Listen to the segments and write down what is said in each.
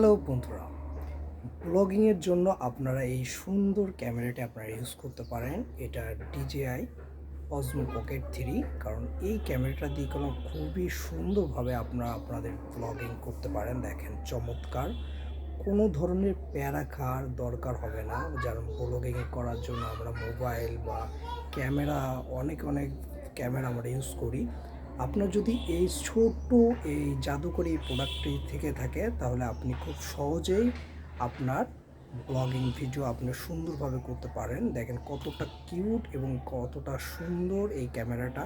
Hello বন্ধুরা, ব্লগিংয়ের জন্য আপনারা এই সুন্দর ক্যামেরাটি আপনারা ইউজ করতে পারেন। এটা DJI Osmo Pocket 3। কারণ এই ক্যামেরাটা দিয়ে খুবই সুন্দরভাবে আপনারা আপনাদের ব্লগিং করতে পারেন। দেখেন চমৎকার, কোনো ধরনের প্যারা খাওয়ার দরকার হবে না। যারা ব্লগিং করার জন্য আমরা মোবাইল বা ক্যামেরা অনেক ক্যামেরা আমরা ইউজ করি। আপনার যদি এই ছোট্ট এই জাদুকরী প্রোডাক্টটি থেকে থাকে, তাহলে আপনি খুব সহজেই আপনার ব্লগিং ভিডিও আপনি সুন্দরভাবে করতে পারেন। দেখেন কতটা কিউট এবং কতটা সুন্দর এই ক্যামেরাটা।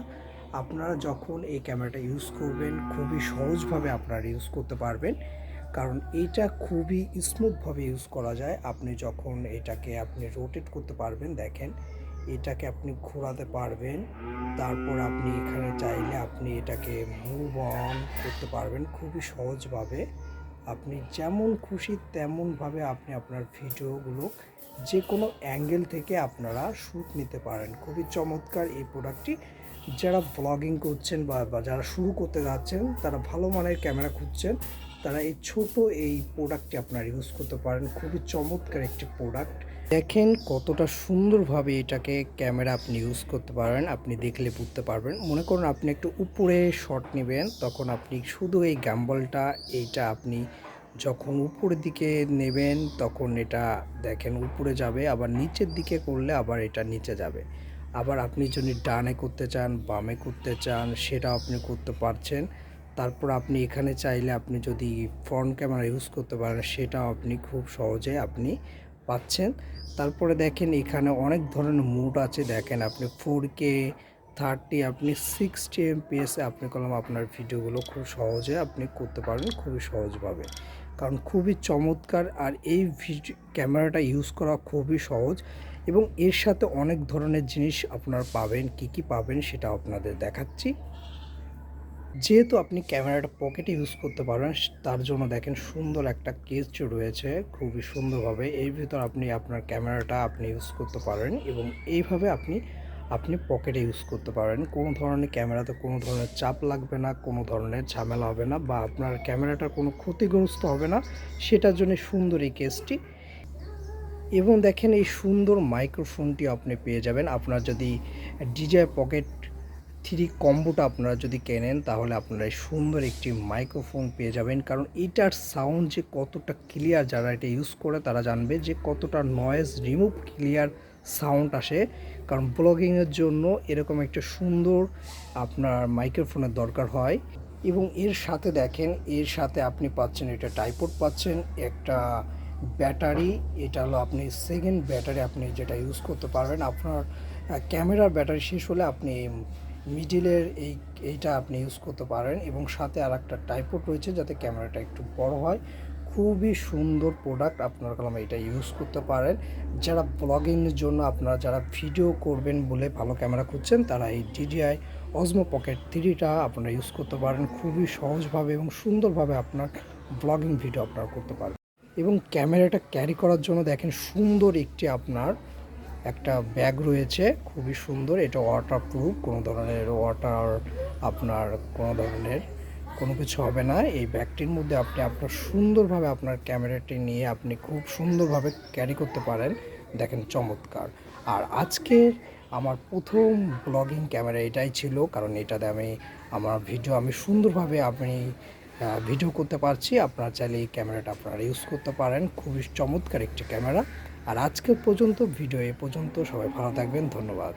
আপনারা যখন এই ক্যামেরাটা ইউজ করবেন, খুবই সহজভাবে আপনারা ইউজ করতে পারবেন। কারণ এইটা খুবই স্মুথভাবে ইউজ করা যায়। আপনি যখন এটাকে আপনি রোটেট করতে পারবেন, দেখেন এটাকে আপনি ঘোরাতে পারবেন। তারপর আপনি এখানে চাইলে আপনি এটাকে মুভ অন করতে পারবেন খুবই সহজভাবে। আপনি যেমন খুশি তেমনভাবে আপনি আপনার ভিডিওগুলো যে কোনো অ্যাঙ্গেল থেকে আপনারা শ্যুট নিতে পারেন। খুবই চমৎকার এই প্রোডাক্টটি। যারা ব্লগিং করছেন বা যারা শুরু করতে যাচ্ছেন, তারা ভালো মানের ক্যামেরা খুঁজছেন, তারা এই ছোট এই প্রোডাক্টটি আপনারা ইউজ করতে পারেন। খুবই চমৎকার একটি প্রোডাক্ট। দেখেন কতটা সুন্দরভাবে এটাকে ক্যামেরা আপনি ইউজ করতে পারেন। আপনি দেখলে বুঝতে পারবেন। মনে করুন আপনি একটু উপরে শট নেবেন, তখন আপনি শুধু এই গ্যাম্বলটা এইটা আপনি যখন উপরের দিকে নেবেন, তখন এটা দেখেন উপরে যাবে, আবার নিচের দিকে করলে আবার এটা নিচে যাবে। আবার আপনি যদি ডানে করতে চান, বামে করতে চান, সেটাও আপনি করতে পারছেন। তারপর আপনি এখানে চাইলে আপনি যদি ফ্রন্ট ক্যামেরা ইউজ করতে পারেন, সেটাও আপনি খুব সহজে আপনি পাচ্ছেন। তারপরে দেখেন এখানে অনেক ধরনের মোড আছে। দেখেন আপনি 4K 30, আপনি 60 FPS আপনি আপনার ভিডিওগুলো খুব সহজে আপনি করতে পারবেন খুবই সহজভাবে। কারণ খুবই চমৎকার। আর এই ক্যামেরাটা ইউজ করা খুবই সহজ এবং এর সাথে অনেক ধরনের জিনিস আপনারা পাবেন। কি পাবেন সেটা আপনাদের দেখাচ্ছি। যেহেতু আপনি ক্যামেরাটা পকেটে ইউজ করতে পারবেন, তার জন্য দেখেন সুন্দর একটা কেস রয়েছে খুবই সুন্দরভাবে। এর ভিতর আপনি আপনার ক্যামেরাটা আপনি ইউজ করতে পারেন এবং এইভাবে আপনি পকেটে ইউজ করতে পারেন। কোনো ধরনের ক্যামেরাতে কোনো ধরনের চাপ লাগবে না, কোনো ধরনের ঝামেলা হবে না, বা আপনার ক্যামেরাটার কোনো ক্ষতিগ্রস্ত হবে না। সেটার জন্য সুন্দর এই কেসটি। এবং দেখেন এই সুন্দর মাইক্রোফোনটি আপনি পেয়ে যাবেন। আপনার যদি DJI Pocket 3 কম্বোটা আপনারা যদি কেনেন, তাহলে আপনারা এই সুন্দর একটি মাইক্রোফোন পেয়ে যাবেন। কারণ এটার সাউন্ড যে কতটা ক্লিয়ার, যারা এটা ইউজ করে তারা জানবে যে কতটা নয়েজ রিমুভ ক্লিয়ার সাউন্ড আসে। কারণ ব্লগিংয়ের জন্য এরকম একটা সুন্দর আপনার মাইক্রোফোনের দরকার হয়। এবং এর সাথে দেখেন, এর সাথে আপনি পাচ্ছেন এটা ট্রাইপড পাচ্ছেন, একটা ব্যাটারি। এটা হলো আপনি সেকেন্ড ব্যাটারি আপনি যেটা ইউজ করতে পারবেন। আপনার ক্যামেরার ব্যাটারি শেষ হলে আপনি মিডিলের এইটা আপনি ইউজ করতে পারেন। এবং সাথে আর একটা ট্রাইপড রয়েছে যাতে ক্যামেরাটা একটু বড় হয়। খুবই সুন্দর প্রোডাক্ট, আপনারা এটা ইউজ করতে পারেন। যারা ব্লগিংয়ের জন্য আপনারা যারা ভিডিও করবেন বলে ভালো ক্যামেরা খুঁজছেন, তারা এই DJI Osmo Pocket 3টা আপনারা ইউজ করতে পারেন। খুবই সহজভাবে এবং সুন্দরভাবে আপনার ব্লগিং ভিডিও আপনারা করতে পারবেন। এবং ক্যামেরাটা ক্যারি করার জন্য দেখেন সুন্দর একটি আপনার একটা ব্যাগ রয়েছে, খুবই সুন্দর। এটা ওয়াটারপ্রুফ, কোনো ধরনের আপনার কোনো কিছু হবে না। এই ব্যাগটির মধ্যে আপনি আপনার সুন্দরভাবে আপনার ক্যামেরাটি নিয়ে আপনি খুব সুন্দরভাবে ক্যারি করতে পারেন। দেখেন চমৎকার। আর আজকের আমার প্রথম ব্লগিং ক্যামেরা এটাই ছিল, কারণ এটাতে আমার ভিডিও আমি সুন্দরভাবে ভিডিও করতে পারছি। আপনারা চাইলে এই ক্যামেরাটা আপনারা ইউজ করতে পারেন। খুবই চমৎকার একটি ক্যামেরা। আর আজকের পর্যন্ত ভিডিও এ পর্যন্ত। সবাই ভালো থাকবেন, ধন্যবাদ।